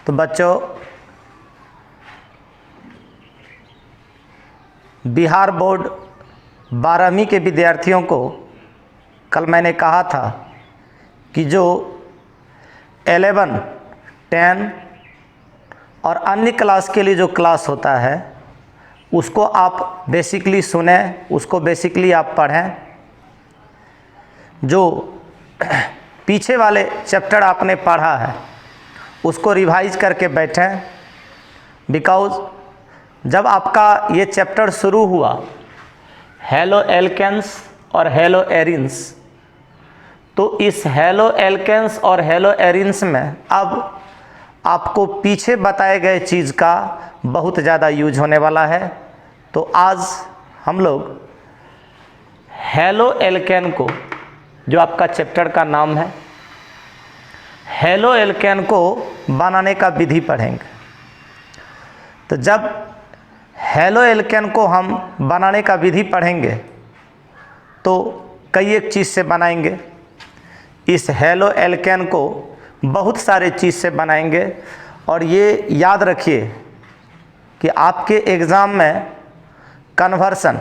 तो बच्चों, बिहार बोर्ड 12वीं के विद्यार्थियों को कल मैंने कहा था कि जो 11, 10 और अन्य क्लास के लिए जो क्लास होता है उसको आप बेसिकली सुनें, उसको बेसिकली आप पढ़ें। जो पीछे वाले चैप्टर आपने पढ़ा है उसको रिवाइज करके बैठें, बिकॉज़ जब आपका ये चैप्टर शुरू हुआ हेलो एल्केन्स और हेलो एरिन्स, तो इस हेलो एल्केन्स और हेलो एरिन्स में अब आपको पीछे बताए गए चीज़ का बहुत ज़्यादा यूज होने वाला है। तो आज हम लोग हेलो एल्केन को, जो आपका चैप्टर का नाम है, हेलो एल्केन को बनाने का विधि पढ़ेंगे। तो जब हेलो एल्केन को हम बनाने का विधि पढ़ेंगे तो कई एक चीज़ से बनाएंगे। इस हेलो एल्केन को बहुत सारे चीज़ से बनाएंगे। और ये याद रखिए कि आपके एग्ज़ाम में कन्वर्सन,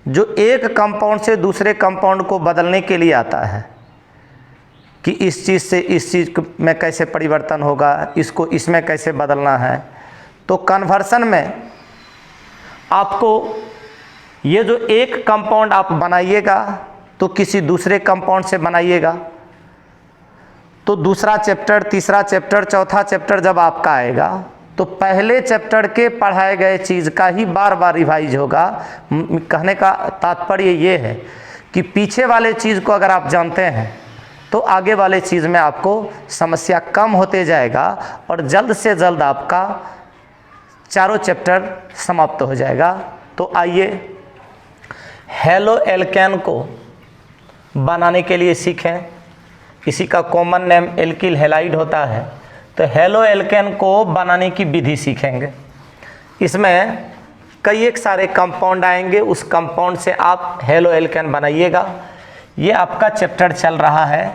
जो एक कंपाउंड से दूसरे कंपाउंड को बदलने के लिए आता है कि इस चीज़ से इस चीज़ में कैसे परिवर्तन होगा, इसको इसमें कैसे बदलना है, तो कन्वर्सन में आपको ये जो एक कंपाउंड आप बनाइएगा तो किसी दूसरे कंपाउंड से बनाइएगा। तो दूसरा चैप्टर, तीसरा चैप्टर, चौथा चैप्टर जब आपका आएगा तो पहले चैप्टर के पढ़ाए गए चीज़ का ही बार बार रिवाइज होगा। कहने का तात्पर्य ये है कि पीछे वाले चीज़ को अगर आप जानते हैं तो आगे वाले चीज़ में आपको समस्या कम होते जाएगा और जल्द से जल्द आपका चारों चैप्टर समाप्त हो जाएगा। तो आइए हेलो एल्केन को बनाने के लिए सीखें। इसी का कॉमन नेम एल्किल हैलाइड होता है। तो हेलो एल्केन को बनाने की विधि सीखेंगे। इसमें कई एक सारे कंपाउंड आएंगे, उस कंपाउंड से आप हेलो एल्केन बनाइएगा। ये आपका चैप्टर चल रहा है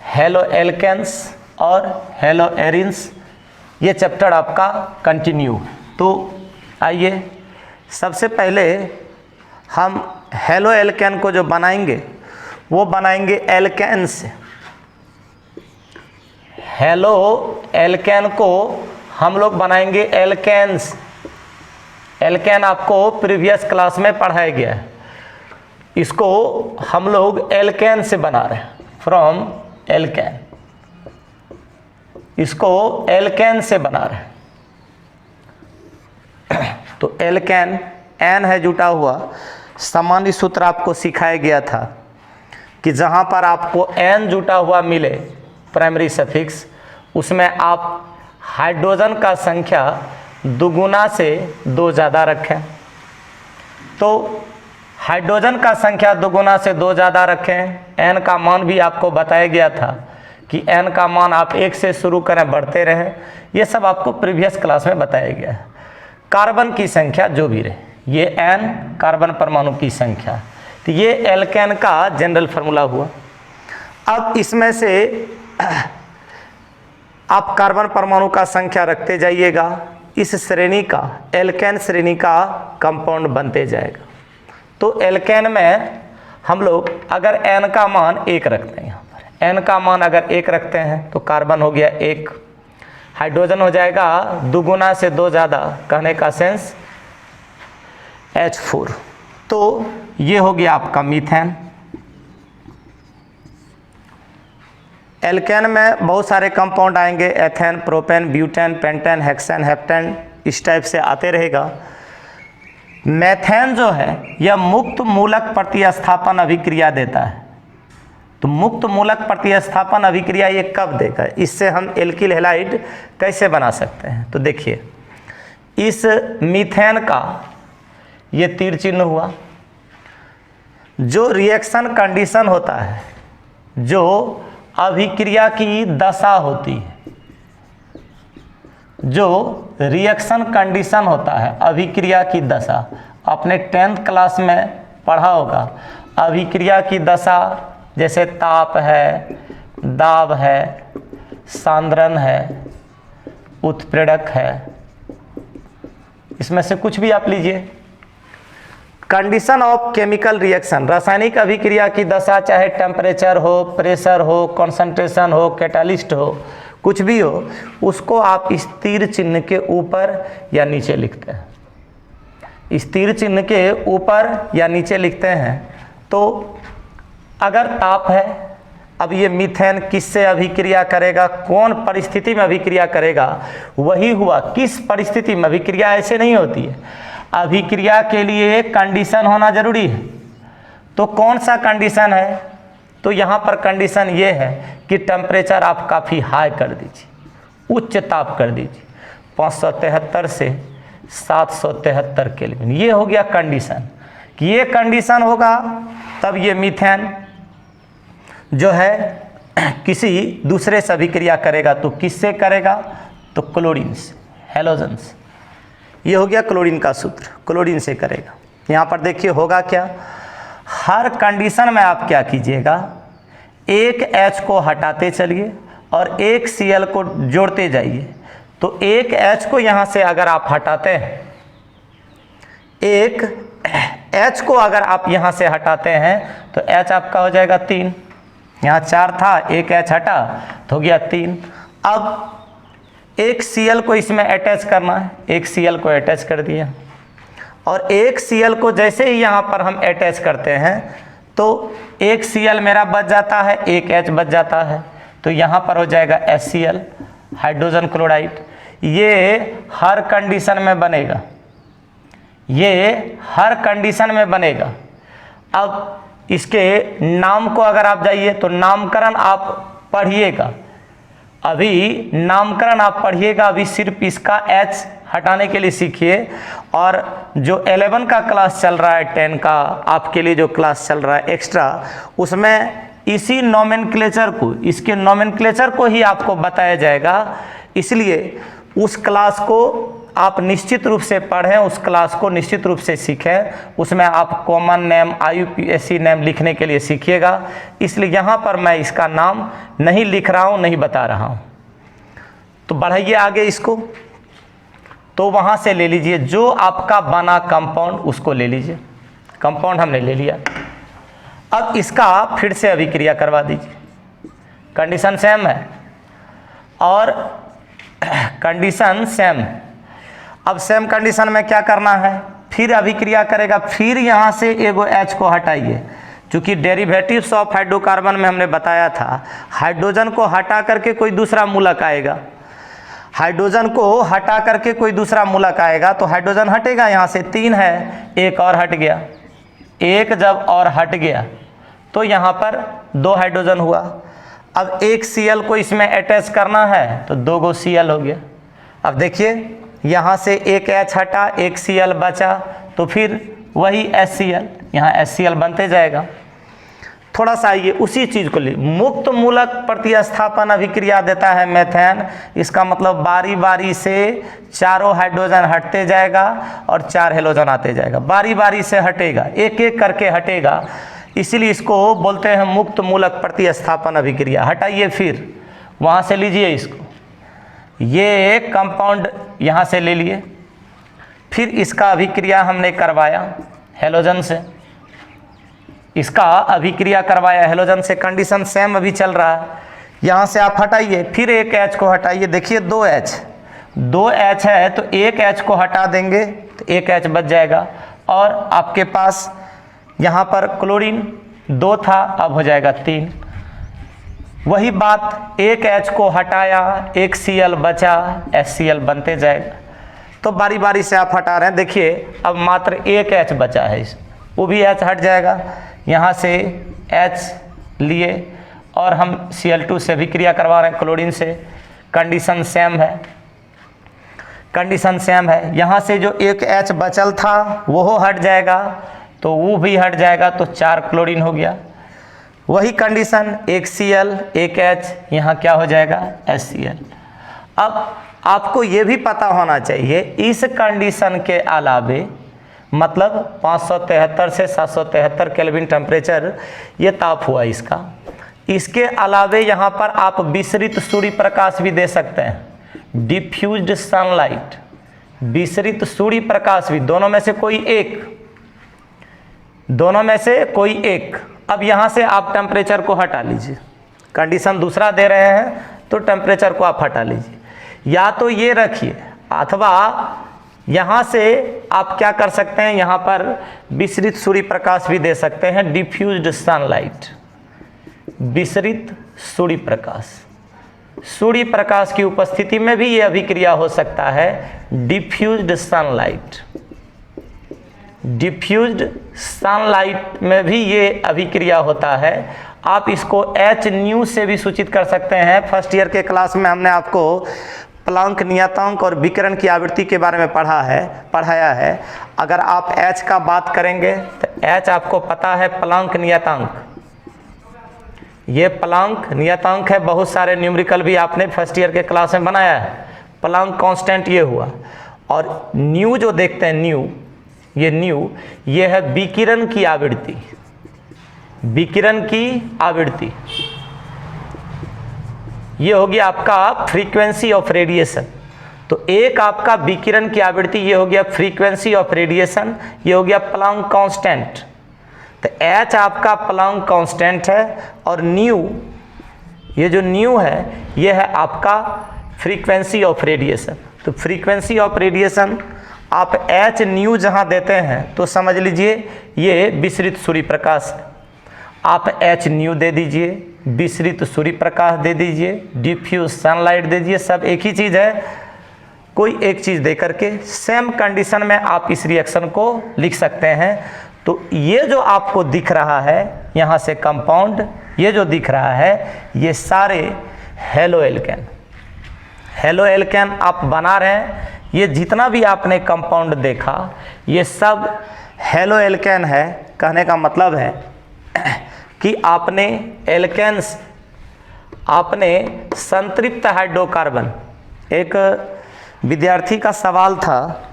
हेलो एल्केन्स और हेलो एरिन्स। ये चैप्टर आपका कंटिन्यू। तो आइए सबसे पहले हम हेलो एल्केन को जो बनाएंगे वो बनाएंगे एल्केन से। हेलो एल्केन को हम लोग बनाएंगे एल्केन्स। एल्केन आपको प्रीवियस क्लास में पढ़ाया गया है, इसको हम लोग एल्केन से बना रहे हैं, फ्रॉम एल्केन। इसको एल्केन से बना रहे हैं। तो एल्केन एन है जुटा हुआ। सामान्य सूत्र आपको सिखाया गया था कि जहाँ पर आपको एन जुटा हुआ मिले प्राइमरी सफिक्स, उसमें आप हाइड्रोजन का संख्या दुगुना से 2 ज़्यादा रखें। तो हाइड्रोजन का संख्या दुगुना से 2 ज़्यादा रखें। एन का मान भी आपको बताया गया था कि एन का मान आप 1 से शुरू करें, बढ़ते रहें। ये सब आपको प्रीवियस क्लास में बताया गया है। कार्बन की संख्या जो भी रहे, ये एन कार्बन परमाणु की संख्या। तो ये एल्केन का जनरल फार्मूला हुआ। अब इसमें से आप कार्बन परमाणु का संख्या रखते जाइएगा। इस श्रेणी का, एल्केन श्रेणी का कंपाउंड बनते जाएगा। तो एल्केन में हम लोग अगर एन का मान 1 रखते हैं, यहाँ पर एन का मान अगर 1 रखते हैं तो कार्बन हो गया 1, हाइड्रोजन हो जाएगा दुगुना से 2 ज़्यादा, कहने का सेंस H4। तो ये हो गया आपका मीथेन। एल्केन में बहुत सारे कंपाउंड आएंगे, ethane, propane, butane, pentane, hexane, heptane, इस टाइप से आते रहेगा। मेथेन जो है यह मुक्त मूलक प्रतिस्थापन अभिक्रिया देता है। तो मुक्त मूलक प्रतिस्थापन अभिक्रिया ये कब देगा, इससे हम एल्किल हैलाइड कैसे बना सकते हैं। तो देखिए, इस मीथेन का ये तीर चिन्ह हुआ। जो रिएक्शन कंडीशन होता है, जो अभिक्रिया की दशा होती है, जो रिएक्शन कंडीशन होता है, अभिक्रिया की दशा, आपने 10th क्लास में पढ़ा होगा। अभिक्रिया की दशा जैसे ताप है, दाब है, सांद्रण है, उत्प्रेरक है। इसमें से कुछ भी आप लीजिए। कंडीशन ऑफ केमिकल रिएक्शन, रासायनिक अभिक्रिया की दशा, चाहे टेम्परेचर हो, प्रेशर हो, कॉन्सेंट्रेशन हो, कैटालिस्ट हो, कुछ भी हो, उसको आप स्थिर चिन्ह के ऊपर या नीचे लिखते हैं। स्थिर चिन्ह के ऊपर या नीचे लिखते हैं। तो अगर ताप है, अब ये मीथेन किससे अभिक्रिया करेगा, कौन परिस्थिति में अभिक्रिया करेगा, वही हुआ। किस परिस्थिति में अभिक्रिया ऐसे नहीं होती है, अभिक्रिया के लिए कंडीशन होना जरूरी है। तो कौन सा कंडीशन है, तो यहाँ पर कंडीशन ये है कि टेम्परेचर आप काफ़ी हाई कर दीजिए, उच्च ताप कर दीजिए, 573 से 773 केल्विन। ये हो गया कंडीशन कि ये कंडीशन होगा तब ये मीथेन जो है किसी दूसरे से अभिक्रिया करेगा। तो किससे करेगा, तो क्लोरीन से, हेलोजन से। ये हो गया क्लोरीन का सूत्र, क्लोरीन से करेगा। यहाँ पर देखिए होगा क्या, हर कंडीशन में आप क्या कीजिएगा, एक H को हटाते चलिए और एक Cl को जोड़ते जाइए। तो एक H को यहाँ से अगर आप हटाते हैं, एक H को अगर आप यहाँ से हटाते हैं तो H आपका हो जाएगा 3। यहाँ 4 था, एक H हटा तो हो गया 3। अब एक Cl को इसमें अटैच करना है, एक Cl को अटैच कर दिया और एक Cl को जैसे ही यहाँ पर हम अटैच करते हैं तो एक Cl मेरा बच जाता है, एक H बच जाता है। तो यहाँ पर हो जाएगा HCl, हाइड्रोजन क्लोराइड। ये हर कंडीशन में बनेगा, ये हर कंडीशन में बनेगा। अब इसके नाम को अगर आप जाइए तो नामकरण आप पढ़िएगा, अभी नामकरण आप पढ़िएगा, अभी सिर्फ इसका H हटाने के लिए सीखिए। और जो 11 का क्लास चल रहा है, 10 का आपके लिए जो क्लास चल रहा है एक्स्ट्रा, उसमें इसी नोमेनक्लेचर को, इसके नोमेनक्लेचर को ही आपको बताया जाएगा। इसलिए उस क्लास को आप निश्चित रूप से पढ़ें, उस क्लास को निश्चित रूप से सीखें। उसमें आप कॉमन नेम, IUPAC नेम लिखने के लिए सीखिएगा। इसलिए यहाँ पर मैं इसका नाम नहीं लिख रहा हूँ, नहीं बता रहा हूँ। तो बढ़ाइए आगे इसको। तो वहाँ से ले लीजिए जो आपका बना कंपाउंड, उसको ले लीजिए। कंपाउंड हमने ले लिया, अब इसका फिर से अभिक्रिया करवा दीजिए। कंडीशन सेम है और कंडीशन सेम है। अब सेम कंडीशन में क्या करना है, फिर अभिक्रिया करेगा। फिर यहाँ से एगो H को हटाइए, क्योंकि डेरिवेटिव्स ऑफ हाइड्रोकार्बन में हमने बताया था हाइड्रोजन को हटा करके कोई दूसरा मूलक आएगा, हाइड्रोजन को हटा करके कोई दूसरा मूलक आएगा। तो हाइड्रोजन हटेगा, यहाँ से 3 है, एक और हट गया। एक जब और हट गया तो यहाँ पर 2 हाइड्रोजन हुआ। अब एक Cl को इसमें अटैच करना है तो 2 गो Cl हो गया। अब देखिए यहाँ से एक H हटा, एक Cl बचा, तो फिर वही HCl, यहाँ HCl बनते जाएगा। थोड़ा सा ये उसी चीज़ को ले, मुक्त मूलक प्रतिस्थापन अभिक्रिया देता है मेथेन। इसका मतलब बारी बारी से चारों हाइड्रोजन हटते जाएगा और 4 हेलोजन आते जाएगा, बारी बारी से हटेगा, एक एक करके हटेगा। इसीलिए इसको बोलते हैं मुक्त मूलक प्रतिस्थापन अभिक्रिया। हटाइए, फिर वहाँ से लीजिए इसको, ये कंपाउंड यहाँ से ले लिए, फिर इसका अभिक्रिया हमने करवाया हेलोजन से, इसका अभिक्रिया करवाया हेलोजन से। कंडीशन सेम अभी चल रहा है। यहाँ से आप हटाइए, फिर एक H को हटाइए। देखिए 2 H है तो एक H को हटा देंगे तो एक H बच जाएगा। और आपके पास यहाँ पर क्लोरीन 2 था, अब हो जाएगा 3। वही बात, एक H को हटाया, एक Cl बचा, HCl बनते जाएगा। तो बारी बारी से आप हटा रहे हैं। देखिए अब मात्र एक H बचा है, इस वो भी H हट जाएगा। यहाँ से H लिए और हम Cl2 से अभिक्रिया करवा रहे हैं क्लोरीन से। कंडीशन सेम है, कंडीशन सेम है। यहाँ से जो एक H बचल था वो हट जाएगा, तो वो भी हट जाएगा, तो 4 क्लोरीन हो गया। वही कंडीशन, एक Cl, एक H, यहाँ क्या हो जाएगा HCl। अब आपको ये भी पता होना चाहिए इस कंडीशन के अलावे, मतलब 573 से 773 केल्विन टेम्परेचर ये ताप हुआ इसका, इसके अलावे यहाँ पर आप विसरित सूर्य प्रकाश भी दे सकते हैं। डिफ्यूज्ड सनलाइट, विसरित सूर्य प्रकाश भी, दोनों में से कोई एक। अब यहाँ से आप टेम्परेचर को हटा लीजिए, कंडीशन दूसरा दे रहे हैं तो टेम्परेचर को आप हटा लीजिए, या तो ये रखिए अथवा यहाँ से आप क्या कर सकते हैं, यहाँ पर विसरित सूर्य प्रकाश भी दे सकते हैं, डिफ्यूज्ड सनलाइट, विसरित सूर्य प्रकाश। सूर्य प्रकाश की उपस्थिति में भी ये अभिक्रिया हो सकता है, डिफ्यूज्ड सनलाइट, डिफ्यूज्ड सनलाइट में भी ये अभिक्रिया होता है। आप इसको एच न्यू से भी सूचित कर सकते हैं। फर्स्ट ईयर के क्लास में हमने आपको प्लांक नियतांक और विकिरण की आवृत्ति के बारे में पढ़ाया है। अगर आप एच का बात करेंगे तो एच आपको पता है प्लांक नियतांक, ये प्लांक नियतांक है। बहुत सारे न्यूमेरिकल भी आपने फर्स्ट ईयर के क्लास में बनाया है। प्लांक कांस्टेंट ये हुआ, और न्यू जो देखते हैं न्यू ये है विकिरण की आवृत्ति, विकिरण की आवृत्ति, ये हो गया आपका फ्रीक्वेंसी ऑफ रेडिएशन। तो एक आपका विकिरण की आवृत्ति, ये हो गया फ्रीक्वेंसी ऑफ रेडिएशन, ये हो गया प्लांक कांस्टेंट। तो एच आपका प्लांक कांस्टेंट है, और न्यू, ये जो न्यू है ये है आपका फ्रीक्वेंसी ऑफ रेडिएशन। तो फ्रीक्वेंसी ऑफ रेडिएशन आप एच न्यू जहाँ देते हैं तो समझ लीजिए ये विसरित सूर्य प्रकाश है। आप एच न्यू दे दीजिए, विसरित सूर्य प्रकाश दे दीजिए, डिफ्यूज सनलाइट दे दीजिए, सब एक ही चीज़ है। कोई एक चीज़ दे करके सेम कंडीशन में आप इस रिएक्शन को लिख सकते हैं। तो ये जो आपको दिख रहा है यहाँ से कंपाउंड, ये जो दिख रहा है ये सारे हेलो एल्केन आप बना रहे हैं। ये जितना भी आपने कंपाउंड देखा ये सब हेलो एल्केन है। कहने का मतलब है कि आपने एल्केन्स, आपने संतृप्त हाइड्रोकार्बन, एक विद्यार्थी का सवाल था,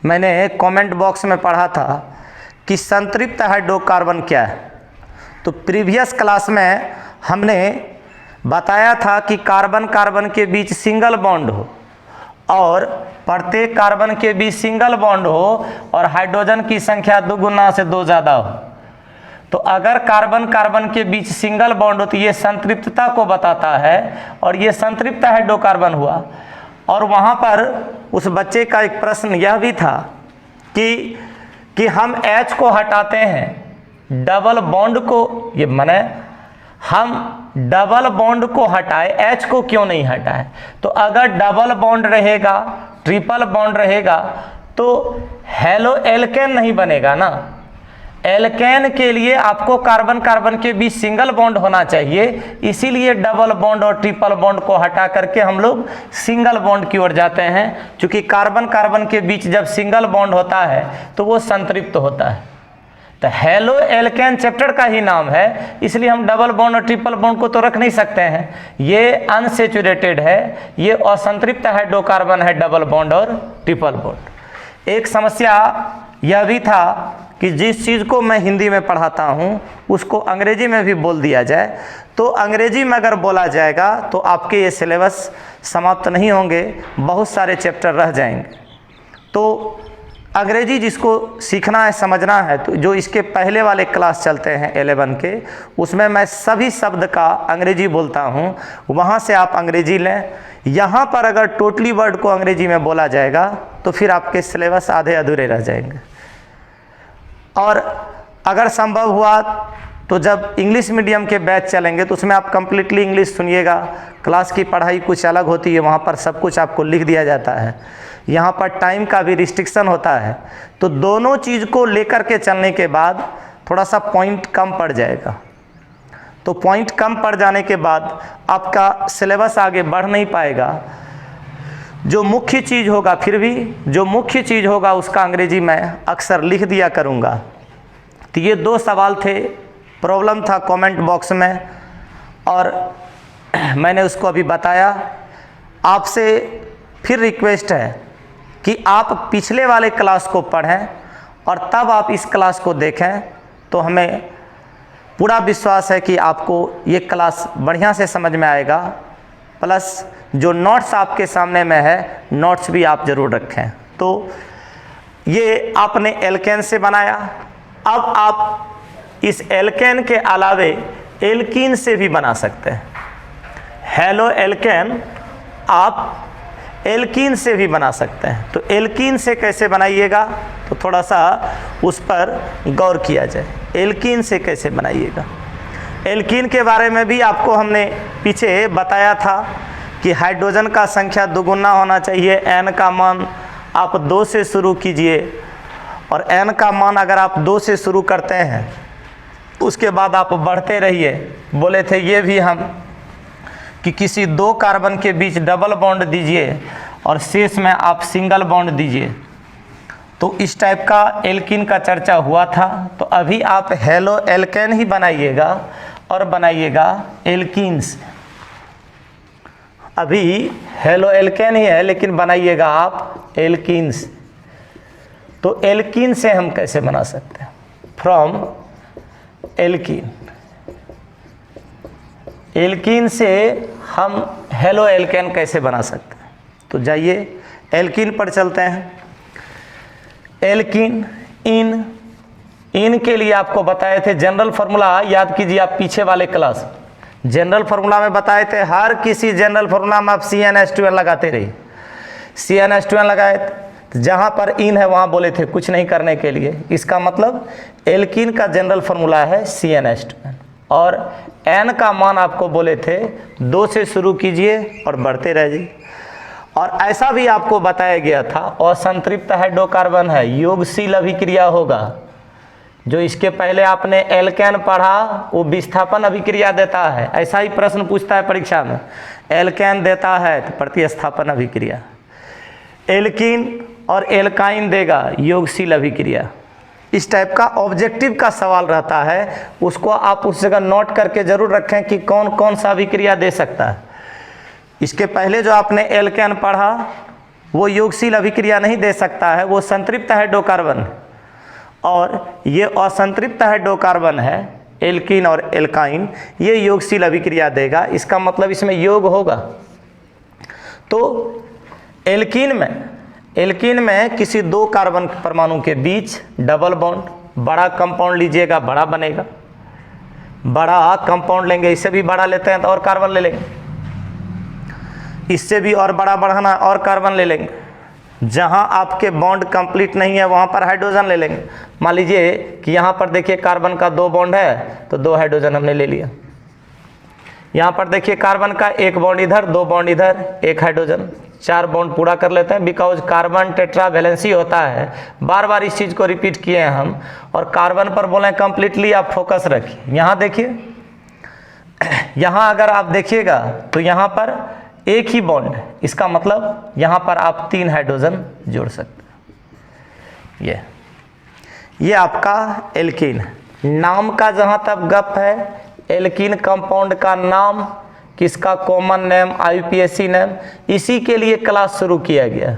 मैंने कमेंट बॉक्स में पढ़ा था कि संतृप्त हाइड्रोकार्बन क्या है। तो प्रीवियस क्लास में हमने बताया था कि कार्बन कार्बन के बीच सिंगल बॉन्ड हो और प्रत्येक कार्बन के बीच सिंगल बॉन्ड हो और हाइड्रोजन की संख्या 2 गुना से 2 ज़्यादा हो। तो अगर कार्बन कार्बन के बीच सिंगल बॉन्ड हो तो ये संतृप्तता को बताता है, और ये संतृप्त हाइड्रोकार्बन हुआ। और वहाँ पर उस बच्चे का एक प्रश्न यह भी था कि हम H को हटाते हैं, डबल बॉन्ड को, ये माने हम डबल बॉन्ड को हटाए, H को क्यों नहीं हटाए। तो अगर डबल बॉन्ड रहेगा, ट्रिपल बॉन्ड रहेगा तो हेलो एल्केन नहीं बनेगा ना। एल्केन के लिए आपको कार्बन कार्बन के बीच सिंगल बॉन्ड होना चाहिए, इसीलिए डबल बॉन्ड और ट्रिपल बॉन्ड को हटा करके हम लोग सिंगल बॉन्ड की ओर जाते हैं। क्योंकि कार्बन कार्बन के बीच जब सिंगल बॉन्ड होता है तो वो संतृप्त होता है। तो हेलो एल्केन चैप्टर का ही नाम है, इसलिए हम डबल बॉन्ड और ट्रिपल बॉन्ड को तो रख नहीं सकते हैं। ये अनसेचुरेटेड है, ये असंतृप्त हाइड्रोकार्बन है, डबल बॉन्ड और ट्रिपल बॉन्ड। एक समस्या यह भी था कि जिस चीज़ को मैं हिंदी में पढ़ाता हूँ उसको अंग्रेजी में भी बोल दिया जाए, तो अंग्रेजी में अगर बोला जाएगा तो आपके ये सिलेबस समाप्त नहीं होंगे, बहुत सारे चैप्टर रह जाएंगे। तो अंग्रेजी जिसको सीखना है, समझना है, तो जो इसके पहले वाले क्लास चलते हैं 11 के, उसमें मैं सभी शब्द का अंग्रेजी बोलता हूँ, वहाँ से आप अंग्रेजी लें। यहाँ पर अगर टोटली वर्ड को अंग्रेजी में बोला जाएगा तो फिर आपके सिलेबस आधे अधूरे रह जाएंगे। और अगर संभव हुआ तो जब इंग्लिश मीडियम के बैच चलेंगे तो उसमें आप कम्प्लीटली इंग्लिश सुनिएगा। क्लास की पढ़ाई कुछ अलग होती है, वहाँ पर सब कुछ आपको लिख दिया जाता है, यहाँ पर टाइम का भी रिस्ट्रिक्शन होता है। तो दोनों चीज़ को लेकर के चलने के बाद थोड़ा सा पॉइंट कम पड़ जाएगा। तो पॉइंट कम पड़ जाने के बाद आपका सिलेबस आगे बढ़ नहीं पाएगा। जो मुख्य चीज़ होगा, फिर भी जो मुख्य चीज़ होगा उसका अंग्रेजी मैं अक्सर लिख दिया करूँगा। तो ये 2 सवाल थे, प्रॉब्लम था कमेंट बॉक्स में, और मैंने उसको अभी बताया। आपसे फिर रिक्वेस्ट है कि आप पिछले वाले क्लास को पढ़ें और तब आप इस क्लास को देखें, तो हमें पूरा विश्वास है कि आपको ये क्लास बढ़िया से समझ में आएगा। प्लस जो नोट्स आपके सामने में है, नोट्स भी आप ज़रूर रखें। तो ये आपने एल्केन से बनाया। अब आप इस एल्केन के अलावे एल्कीन से भी बना सकते हैं। हेलो एल्केन आप एल्कीन से भी बना सकते हैं। तो एल्कीन से कैसे बनाइएगा, तो थोड़ा सा उस पर गौर किया जाए। एल्कीन से कैसे बनाइएगा, एल्कीन के बारे में भी आपको हमने पीछे बताया था कि हाइड्रोजन का संख्या दुगुना होना चाहिए। एन का मान आप 2 से शुरू कीजिए, और एन का मान अगर आप 2 से शुरू करते हैं उसके बाद आप बढ़ते रहिए। बोले थे ये भी हम कि किसी 2 कार्बन के बीच डबल बॉन्ड दीजिए और शेष में आप सिंगल बॉन्ड दीजिए। तो इस टाइप का एल्कीन का चर्चा हुआ था। तो अभी आप हेलो एल्केन ही बनाइएगा और बनाइएगा एल्कीन्स। अभी हेलो एल्केन ही है लेकिन बनाइएगा आप एल्कीन्स। तो एल्कीन से हम कैसे बना सकते हैं, फ्रॉम एल्कीन। एल्कीन से हम हेलो एल्केन कैसे बना सकते हैं, तो जाइए एल्कीन पर चलते हैं। एल्कीन इन के लिए आपको बताए थे जनरल फार्मूला, याद कीजिए आप पीछे वाले क्लास जनरल फार्मूला में बताए थे। हर किसी जनरल फार्मूला में आप CnH2n लगाते रहिए। CnH2n लगाए तो जहाँ पर इन है वहाँ बोले थे कुछ नहीं करने के लिए। इसका मतलब एल्कीन का जनरल फार्मूला है CnH2n, और n का मान आपको बोले थे 2 से शुरू कीजिए और बढ़ते रहिए। और ऐसा भी आपको बताया गया था असंतृप्त हाइड्रोकार्बन है, योगशील अभिक्रिया होगा। जो इसके पहले आपने एल्केन पढ़ा वो विस्थापन अभिक्रिया देता है। ऐसा ही प्रश्न पूछता है परीक्षा में, एल्केन देता है तो प्रतिस्थापन अभिक्रिया, एल्कीन और एल्काइन देगा योगशील अभिक्रिया। इस टाइप का ऑब्जेक्टिव का सवाल रहता है, उसको आप उस जगह नोट करके जरूर रखें कि कौन कौन सा अभिक्रिया दे सकता है। इसके पहले जो आपने एल्केन पढ़ा वो योगशील अभिक्रिया नहीं दे सकता है, वो संतृप्त हाइड्रोकार्बन, और ये असंतृप्त हाइड्रोकार्बन है एल्कीन और एल्काइन, ये योगशील अभिक्रिया देगा। इसका मतलब इसमें योग होगा। तो एल्कीन में किसी 2 कार्बन परमाणु के बीच डबल बॉन्ड, बड़ा कंपाउंड लीजिएगा बड़ा बनेगा, बड़ा कंपाउंड लेंगे, इससे भी बड़ा लेते हैं तो और कार्बन ले लेंगे, इससे भी और बड़ा बढ़ाना और कार्बन ले लेंगे। जहां आपके बॉन्ड कंप्लीट नहीं है वहां पर हाइड्रोजन ले लेंगे। मान लीजिए कि यहां पर देखिए कार्बन का 2 बॉन्ड है तो 2 हाइड्रोजन हमने ले लिया। यहां पर देखिए कार्बन का 1 बॉन्ड इधर, 2 बॉन्ड इधर, 1 हाइड्रोजन, 4 बॉन्ड पूरा कर लेते हैं। बिकॉज कार्बन टेट्रा वैलेंसी होता है, बार बार इस चीज़ को रिपीट किए हैं हम। और कार्बन पर बोले कंप्लीटली आप फोकस रखिए। यहाँ देखिए, यहाँ अगर आप देखिएगा तो यहाँ पर 1 ही बॉन्ड है, इसका मतलब यहाँ पर आप 3 हाइड्रोजन जोड़ सकते हैं। ये आपका एल्कीन है। नाम का जहाँ तक गप है, एल्कीन कंपाउंड का नाम, किसका कॉमन नेम, IUPAC नेम, इसी के लिए क्लास शुरू किया गया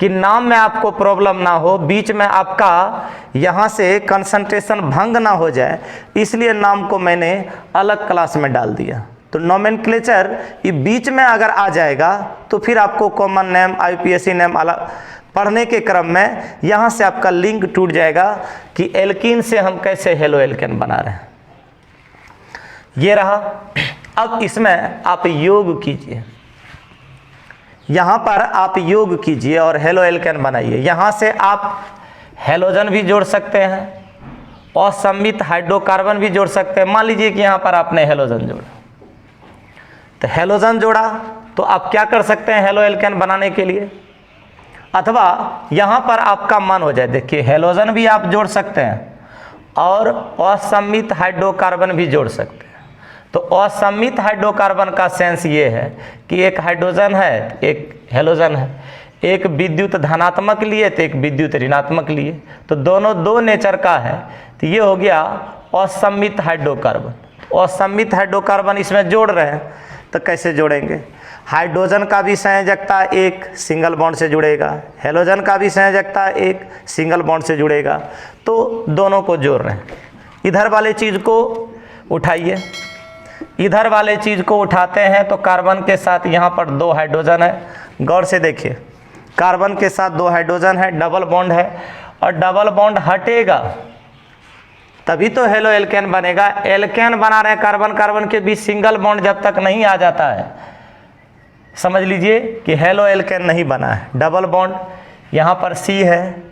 कि नाम में आपको प्रॉब्लम ना हो, बीच में आपका यहाँ से कंसंट्रेशन भंग ना हो जाए, इसलिए नाम को मैंने अलग क्लास में डाल दिया। तो नोमेनक्लेचर ये बीच में अगर आ जाएगा तो फिर आपको कॉमन नेम, IUPAC नेम अलग पढ़ने के क्रम में यहाँ से आपका लिंक टूट जाएगा कि एल्कीन से हम कैसे हेलो एल्केन बना रहे हैं। ये रहा। अब इसमें आप योग कीजिए, यहाँ पर आप योग कीजिए और हेलो एल्केन बनाइए। यहाँ से आप हेलोजन भी जोड़ सकते हैं और सममित हाइड्रोकार्बन भी जोड़ सकते हैं। मान लीजिए कि यहाँ पर आपने हेलोजन जोड़ा, तो हेलोजन जोड़ा तो आप क्या कर सकते हैं हेलो एल्केन बनाने के लिए, अथवा यहाँ पर आपका मन हो जाए, देखिए हेलोजन भी आप जोड़ सकते हैं और असममित हाइड्रोकार्बन भी जोड़ सकते हैं। तो असममित हाइड्रोकार्बन का सेंस ये है कि एक हाइड्रोजन है, एक हेलोजन है, एक विद्युत धनात्मक लिए तो एक विद्युत ऋणात्मक लिए, तो दोनों 2 नेचर का है। तो ये हो गया असममित हाइड्रोकार्बन। असममित हाइड्रोकार्बन इसमें जोड़ रहे हैं तो कैसे जोड़ेंगे, हाइड्रोजन का भी संयोजकता 1 सिंगल बॉन्ड से जुड़ेगा, हेलोजन का भी संयोजकता 1 सिंगल बॉन्ड से जुड़ेगा, तो दोनों को जोड़ रहे हैं। इधर वाले चीज़ को उठाइए, इधर वाले चीज़ को उठाते हैं तो कार्बन के साथ यहाँ पर 2 हाइड्रोजन है। गौर से देखिए, कार्बन के साथ 2 हाइड्रोजन है, डबल बॉन्ड है, और डबल बॉन्ड हटेगा तभी तो हेलो एल्केन बनेगा। एल्केन बना रहे हैं कार्बन कार्बन के बीच, सिंगल बॉन्ड जब तक नहीं आ जाता है, समझ लीजिए कि हेलो एल्केन नहीं बना है। डबल बॉन्ड, यहाँ पर C है,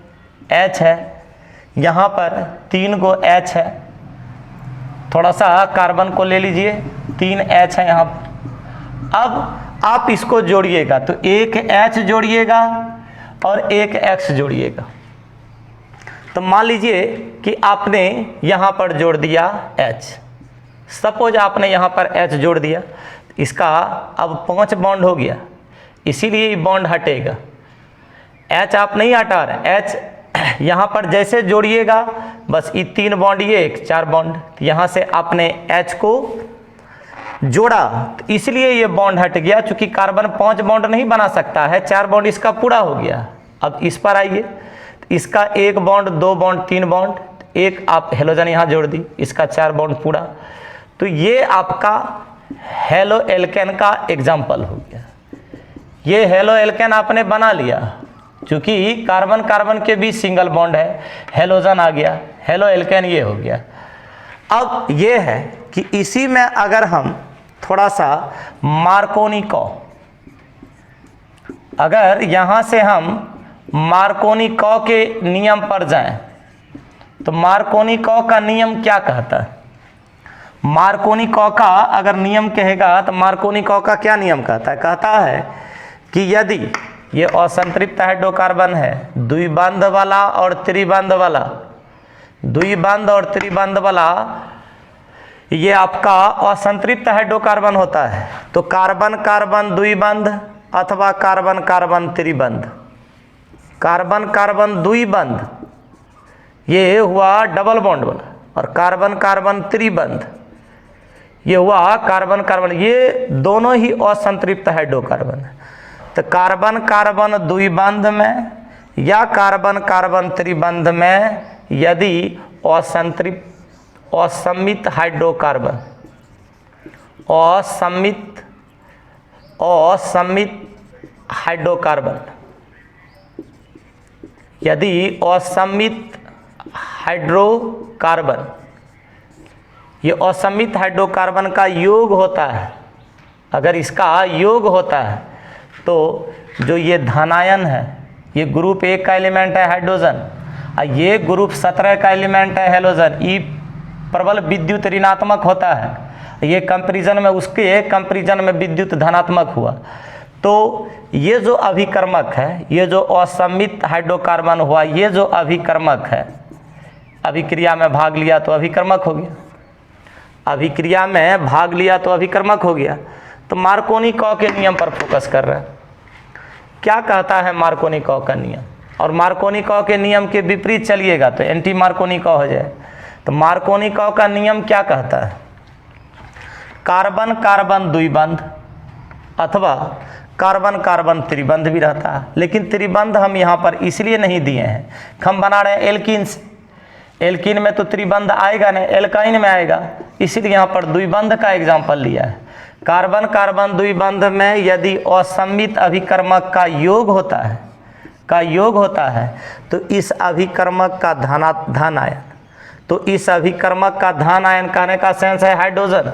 H है, यहाँ पर 3 गो H है, थोड़ा सा कार्बन को ले लीजिए, 3 H है यहाँ पर। अब आप इसको जोड़िएगा तो एक H जोड़िएगा और एक X जोड़िएगा। तो मान लीजिए कि आपने यहाँ पर जोड़ दिया H, सपोज आपने यहाँ पर H जोड़ दिया, इसका अब 5 बॉन्ड हो गया, इसीलिए ये बॉन्ड हटेगा। H आप नहीं हटा रहे, H यहाँ पर जैसे जोड़िएगा बस ये 3 बॉन्ड, ये 4 बॉन्ड, यहाँ से आपने H को जोड़ा तो इसलिए ये बॉन्ड हट गया। चूंकि कार्बन 5 बॉन्ड नहीं बना सकता है, 4 बॉन्ड इसका पूरा हो गया। अब इस पर आइए, इसका 1 बॉन्ड, 2 बॉन्ड, 3 बॉन्ड, एक आप हेलोजन यहाँ जोड़ दी, इसका 4 बॉन्ड पूरा। तो ये आपका हेलो एल्केन का एग्जाम्पल हो गया। ये हेलो एल्केन आपने बना लिया, चूँकि कार्बन कार्बन के बीच सिंगल बॉन्ड है, हेलोजन आ गया, हेलो एल्केन ये हो गया। अब ये है कि इसी में अगर हम थोड़ा सा मार्कोनी को, अगर यहाँ से हम मार्कोनी कॉ के नियम पर जाएं तो मार्कोनी कॉ का नियम क्या कहता है? मार्कोनी कॉ का अगर नियम कहेगा तो मार्कोनी कॉ का क्या नियम कहता है? कहता है कि यदि ये असंतृप्त हाइड्रोकार्बन है, द्विबंध वाला और त्रिबंध वाला, द्विबंध और त्रिबंध वाला ये आपका असंतृप्त हाइड्रोकार्बन होता है, तो कार्बन कार्बन द्विबंध अथवा कार्बन कार्बन त्रिबंध, कार्बन कार्बन द्विबंध ये हुआ डबल बॉन्ड वाला, और कार्बन कार्बन त्रिबंध ये हुआ कार्बन कार्बन, ये दोनों ही असंतृप्त हाइड्रोकार्बन है। तो कार्बन कार्बन द्विबंध में या कार्बन कार्बन त्रिबंध में यदि असम्मित हाइड्रोकार्बन, असम्मित हाइड्रोकार्बन, यदि असम्मित हाइड्रोकार्बन, ये असम्मित हाइड्रोकार्बन का योग होता है, अगर इसका योग होता है तो जो ये धनायन है, ये ग्रुप 1 का एलिमेंट है हाइड्रोजन, और ये ग्रुप 17 का एलिमेंट है हेलोजन, ये प्रबल विद्युत ऋणात्मक होता है, ये कंपैरिजन में उसके कंपैरिजन में विद्युत धनात्मक हुआ। तो ये जो अभिकर्मक है, ये जो असम्मित हाइड्रोकार्बन हुआ, ये जो अभिकर्मक है, अभिक्रिया में भाग लिया तो अभिकर्मक हो गया, अभिक्रिया में भाग लिया तो अभिकर्मक हो गया। तो मार्कोनी कॉ के नियम पर फोकस कर रहे हैं। क्या कहता है मार्कोनी कॉ का नियम? और मार्कोनी कॉ के नियम के विपरीत चलिएगा तो एंटी मार्कोनी कॉ हो जाए। तो मार्कोनी कॉ का नियम क्या कहता है? कार्बन कार्बन द्विबंध अथवा कार्बन कार्बन त्रिबंध भी रहता है, लेकिन त्रिबंध हम यहाँ पर इसलिए नहीं दिए हैं, हम बना रहे हैं एल्कीन से, एल्कीन में तो त्रिबंध आएगा नहीं, एल्काइन में आएगा, इसीलिए यहाँ पर द्विबंध का एग्जाम्पल लिया है। कार्बन कार्बन द्विबंध में यदि असम्मित अभिकर्मक का योग होता है तो इस अभिकर्मक का धन आयन, तो इस अभिकर्मक का धन आयन कहने का सेंस है हाइड्रोजन,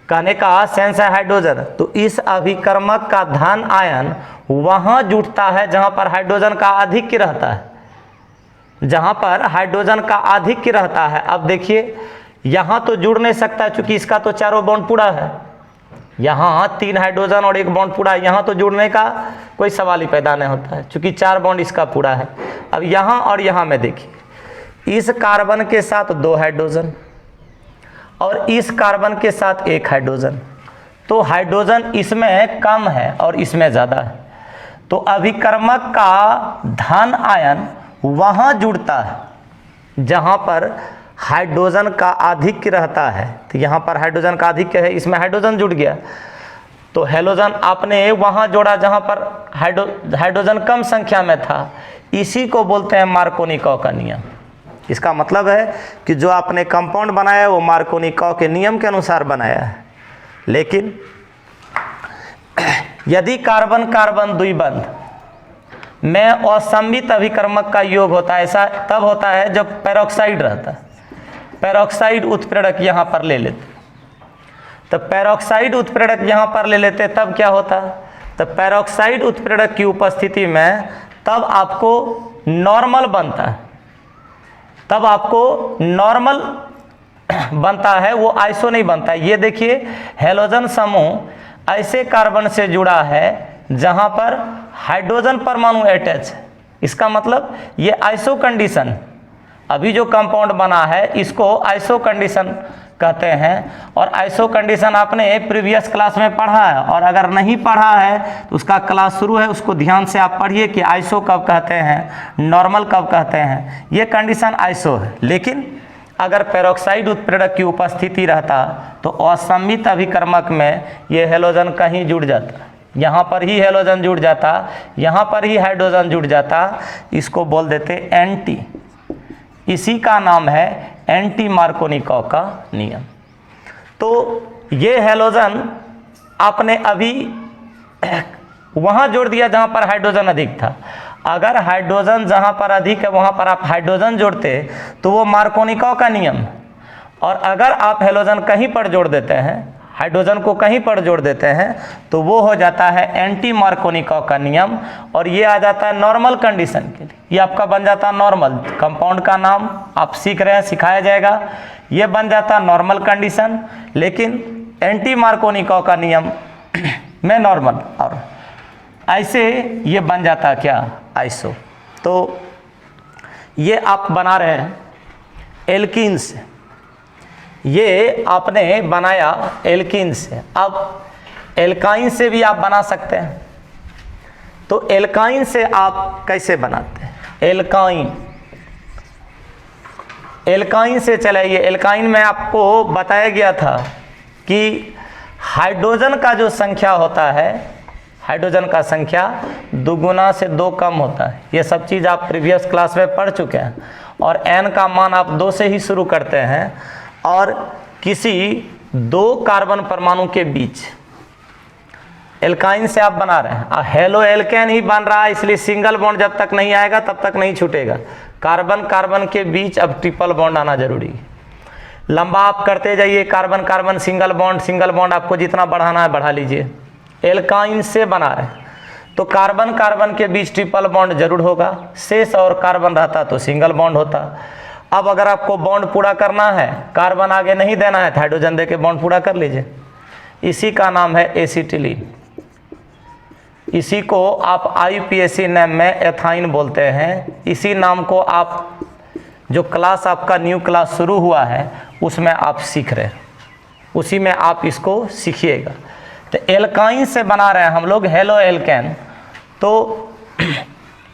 कहने का सेंस है हाइड्रोजन। तो इस अभिकर्मक का धन आयन वहाँ जुटता है जहाँ पर हाइड्रोजन का आधिक्य रहता है, जहाँ पर हाइड्रोजन का आधिक्य रहता है। अब देखिए यहाँ तो जुड़ नहीं सकता क्योंकि इसका तो चारों बॉन्ड पूरा है, यहाँ 3 हाइड्रोजन और 1 बॉन्ड पूरा है, यहाँ तो जुड़ने का कोई सवाल ही पैदा नहीं होता है क्योंकि 4 बॉन्ड इसका पूरा है। अब यहाँ और यहाँ में देखिए, इस कार्बन के साथ 2 हाइड्रोजन और इस कार्बन के साथ 1 हाइड्रोजन, तो हाइड्रोजन इसमें कम है और इसमें ज़्यादा है, तो अभिकर्मक का धन आयन वहाँ जुड़ता है जहाँ पर हाइड्रोजन का आधिक्य रहता है। तो यहाँ पर हाइड्रोजन का आधिक्य है, इसमें हाइड्रोजन जुड़ गया, तो हेलोजन आपने वहाँ जोड़ा जहाँ पर हाइड्रोजन कम संख्या में था, इसी को बोलते हैं मार्कोनी कॉ का नियम। इसका मतलब है कि जो आपने कंपाउंड बनाया है वो मार्कोनिकॉ के नियम के अनुसार बनाया है। लेकिन यदि कार्बन कार्बन द्विबंध में असममित अभिकर्मक का योग होता है, ऐसा तब होता है जब पेरोक्साइड रहता है। पेरोक्साइड उत्प्रेरक यहाँ पर ले लेते, तो पेरोक्साइड उत्प्रेरक यहाँ पर ले लेते तब क्या होता, तो पेरोक्साइड उत्प्रेरक की उपस्थिति में तब आपको नॉर्मल बनता है, तब आपको नॉर्मल बनता है, वो आइसो नहीं बनता है। ये देखिए हैलोजन समूह ऐसे कार्बन से जुड़ा है जहाँ पर हाइड्रोजन परमाणु अटैच है। इसका मतलब ये आइसो कंडीशन, अभी जो कंपाउंड बना है इसको आइसो कंडीशन कहते हैं। और आइसो कंडीशन आपने प्रीवियस क्लास में पढ़ा है, और अगर नहीं पढ़ा है तो उसका क्लास शुरू है, उसको ध्यान से आप पढ़िए कि आइसो कब कहते हैं, नॉर्मल कब कहते हैं। ये कंडीशन आइसो है। लेकिन अगर पेरोक्साइड उत्प्रेरक की उपस्थिति रहता तो असममित अभिकर्मक में ये हैलोजन कहीं जुड़ जाता, यहाँ पर ही हैलोजन जुड़ जाता, यहाँ पर ही हाइड्रोजन जुड़ जाता। इसको बोल देते एंटी, इसी का नाम है एंटी मार्कोनिकॉ का नियम। तो ये हैलोजन आपने अभी वहाँ जोड़ दिया जहाँ पर हाइड्रोजन अधिक था। अगर हाइड्रोजन जहाँ पर अधिक है वहाँ पर आप हाइड्रोजन जोड़ते तो वो मार्कोनिकॉ का नियम। और अगर आप हैलोजन कहीं पर जोड़ देते हैं, हाइड्रोजन को कहीं पर जोड़ देते हैं, तो वो हो जाता है एंटी मार्कोनिकॉ का नियम, और ये आ जाता है नॉर्मल कंडीशन के लिए। ये आपका बन जाता है नॉर्मल, कंपाउंड का नाम आप सीख रहे हैं, सिखाया जाएगा। ये बन जाता है नॉर्मल कंडीशन, लेकिन एंटी मार्कोनिकॉ का नियम में नॉर्मल, और ऐसे ये बन जाता क्या, आइसो। तो ये आप बना रहे हैं एल्कीन से, ये आपने बनाया एल्कीन से। अब एल्काइन से भी आप बना सकते हैं। तो एल्काइन से आप कैसे बनाते हैं, एल्काइन, एल्काइन से चलाइए। एल्काइन में आपको बताया गया था कि हाइड्रोजन का जो संख्या होता है, हाइड्रोजन का संख्या दुगुना से 2 कम होता है। ये सब चीज़ आप प्रीवियस क्लास में पढ़ चुके हैं। और n का मान आप 2 से ही शुरू करते हैं, और किसी 2 कार्बन परमाणु के बीच एल्काइन से आप बना रहे हैं। हेलो एल्केन ही बन रहा है, इसलिए सिंगल बॉन्ड जब तक नहीं आएगा तब तक नहीं छूटेगा। कार्बन कार्बन के बीच अब ट्रिपल बॉन्ड आना जरूरी है। लंबा आप करते जाइए, कार्बन कार्बन सिंगल बॉन्ड आपको जितना बढ़ाना है बढ़ा लीजिए। एल्काइन से बना रहे हैं तो कार्बन कार्बन के बीच ट्रिपल बॉन्ड जरूर होगा, शेष और कार्बन रहता तो सिंगल बॉन्ड होता। अब अगर आपको बॉन्ड पूरा करना है, कार्बन आगे नहीं देना है, तो हाइड्रोजन देके बॉन्ड पूरा कर लीजिए। इसी का नाम है एसिटिलीन। इसी को आप IUPAC नेम में एथाइन बोलते हैं। इसी नाम को आप जो क्लास आपका न्यू क्लास शुरू हुआ है उसमें आप सीख रहे हैं, उसी में आप इसको सीखिएगा। तो एल्काइन से बना रहे हैं हम लोग हेलो एल्केन। तो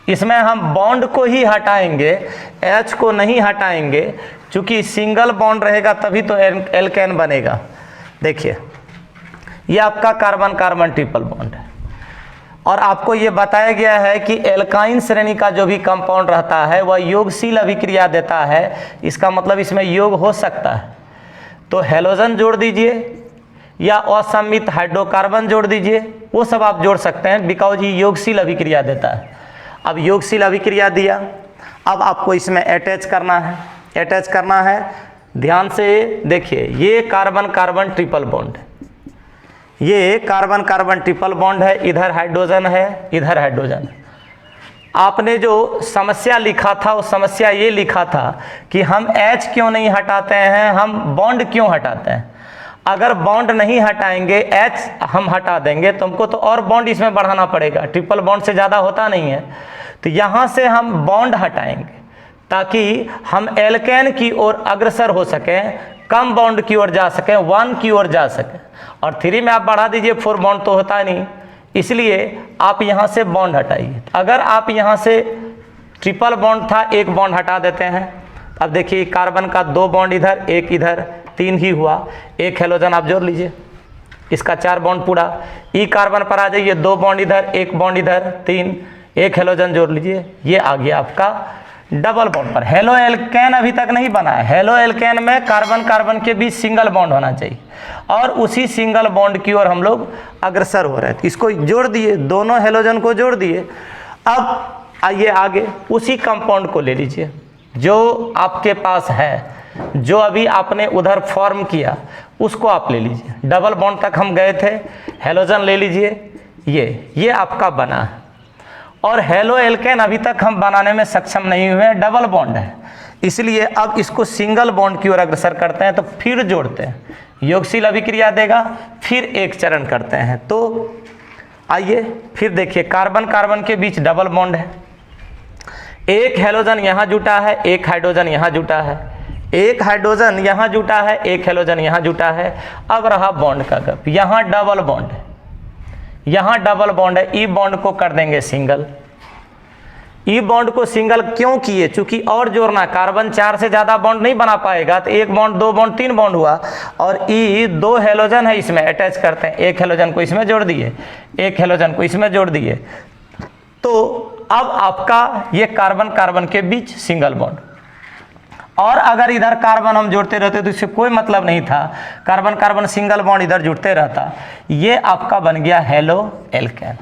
इसमें हम बॉन्ड को ही हटाएंगे, H को नहीं हटाएंगे, क्योंकि सिंगल बॉन्ड रहेगा तभी तो एल्केन बनेगा। देखिए ये आपका कार्बन कार्बन ट्रिपल बॉन्ड है, और आपको ये बताया गया है कि एल्काइन श्रेणी का जो भी कंपाउंड रहता है वह योगशील अभिक्रिया देता है। इसका मतलब इसमें योग हो सकता है। तो हैलोजन जोड़ दीजिए या असममित हाइड्रोकार्बन जोड़ दीजिए, वो सब आप जोड़ सकते हैं, बिकॉज ये योगशील अभिक्रिया देता है। अब योगशील अभिक्रिया दिया, अब आपको इसमें अटैच करना है। अटैच करना है, ध्यान से देखिए, ये कार्बन कार्बन ट्रिपल बॉन्ड है, ये कार्बन कार्बन ट्रिपल बॉन्ड है, इधर हाइड्रोजन है, इधर हाइड्रोजन है। आपने जो समस्या लिखा था वो समस्या ये लिखा था कि हम H क्यों नहीं हटाते हैं, हम बॉन्ड क्यों हटाते हैं। अगर बॉन्ड नहीं हटाएंगे, H हम हटा देंगे तो हमको तो और बॉन्ड इसमें बढ़ाना पड़ेगा, ट्रिपल बॉन्ड से ज़्यादा होता नहीं है। तो यहाँ से हम बॉन्ड हटाएंगे ताकि हम एल्केन की ओर अग्रसर हो सकें, कम बॉन्ड की ओर जा सकें, 1 की ओर जा सकें। और 3 में आप बढ़ा दीजिए, 4 बॉन्ड तो होता नहीं, इसलिए आप यहाँ से बॉन्ड हटाइए। अगर आप यहाँ से ट्रिपल बॉन्ड था, 1 बॉन्ड हटा देते हैं। अब देखिए कार्बन का 2 बॉन्ड इधर, 1 इधर, 3 ही हुआ। 1 हैलोजन आप जोड़ लीजिए, इसका 4 बॉन्ड पूरा। ई कार्बन पर आ जाइए, 2 बॉन्ड इधर, 1 बॉन्ड इधर, 3, 1 हैलोजन जोड़ लीजिए। ये आ गया आपका डबल बॉन्ड पर। हेलो एल्केन अभी तक नहीं बना है। हेलो एल्केन में कार्बन कार्बन के बीच सिंगल बॉन्ड होना चाहिए और उसी सिंगल बॉन्ड की ओर हम लोग अग्रसर हो रहे थे। इसको जोड़ दिए, दोनों हेलोजन को जोड़ दिए। अब आइए आगे उसी कंपाउंड को ले लीजिए जो आपके पास है, जो अभी आपने उधर फॉर्म किया उसको आप ले लीजिए। डबल बॉन्ड तक हम गए थे, हेलोजन ले लीजिए, ये आपका बना है। और हेलो एल्केन अभी तक हम बनाने में सक्षम नहीं हुए, डबल बॉन्ड है, इसलिए अब इसको सिंगल बॉन्ड की ओर अग्रसर करते हैं। तो फिर जोड़ते हैं, योगशील अभिक्रिया देगा, फिर एक चरण करते हैं। तो आइए फिर देखिए, कार्बन कार्बन के बीच डबल बॉन्ड है, एक हेलोजन यहाँ जुटा है, एक हाइड्रोजन यहाँ जुटा है, एक हाइड्रोजन यहाँ जुटा है, एक हेलोजन यहाँ जुटा है। अब रहा बॉन्ड का गप, यहाँ डबल बॉन्ड है, यहाँ डबल बॉन्ड है, ई बॉन्ड को कर देंगे सिंगल। ई बॉन्ड को सिंगल क्यों किए? चूंकि और जोड़ना, कार्बन 4 से ज़्यादा बॉन्ड नहीं बना पाएगा, तो एक बॉन्ड, दो बॉन्ड, 3 बॉन्ड हुआ। और ई 2 हेलोजन है, इसमें अटैच करते हैं, एक हेलोजन को इसमें जोड़ दिए, एक हेलोजन को इसमें जोड़ दिए। तो अब आपका ये कार्बन कार्बन के बीच सिंगल बॉन्ड। और अगर इधर कार्बन हम जोड़ते रहते तो इससे कोई मतलब नहीं था, कार्बन कार्बन सिंगल बॉन्ड इधर जुड़ते रहता। ये आपका बन गया हेलो एल्केन।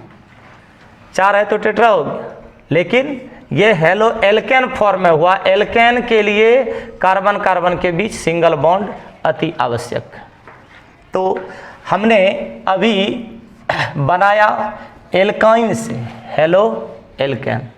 4 है तो टेट्रा हो गया, लेकिन ये हेलो एल्केन फॉर्म में हुआ। एल्केन के लिए कार्बन कार्बन के बीच सिंगल बॉन्ड अति आवश्यक। तो हमने अभी बनाया एल्काइन से हेलो एल्केन।